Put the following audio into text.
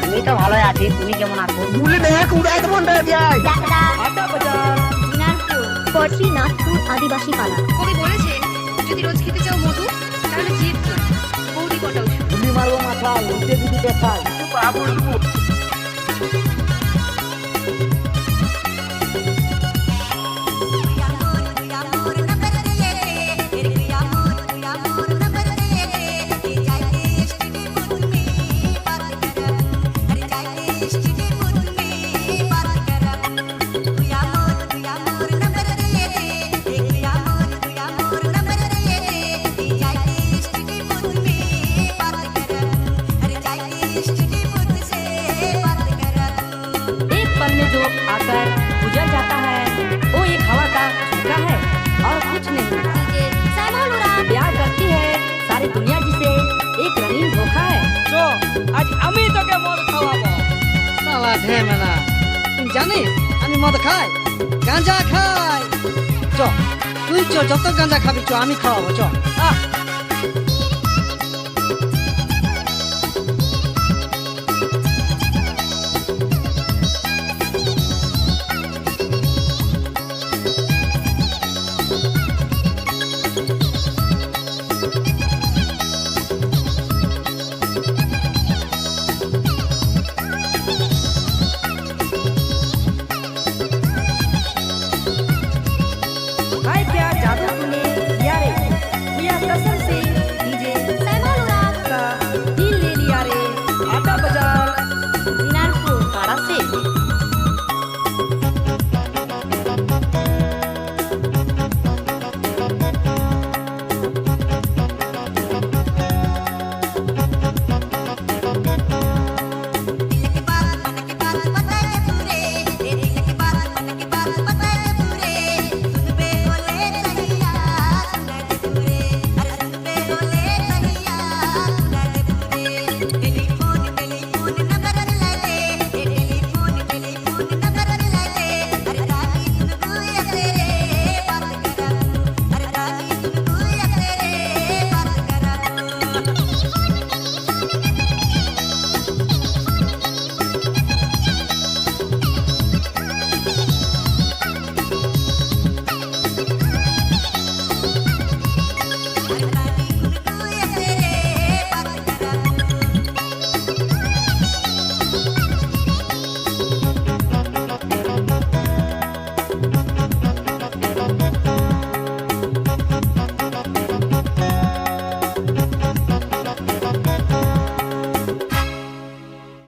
আমি তো ভালোই আছি, তুমি কেমন আছো? নাথপুর আদিবাসী পাড়া। কবি বলেছেন যদি রোজ খেতে চাও মধু তাহলে জিদ নয় বৌদি কটা ওষুধ। তুমি মারবো মাথা লুটে দিদি দেখাই বাবু जो आकर गुजर जाता है वो एक हवा का झोंका है और कुछ नहीं। प्यार करती है सारी दुनिया जिसे एक रंगीन धोखा है। চো আজ আমি তোকে মদ খাওয়াবো। শালা ঢেমেনা, তুই জানিস আমি মদ খাই, গাঁজা খাই। চ তুই চ, যত গাঁজা খাবি চ, আমি খাওয়াবো চ।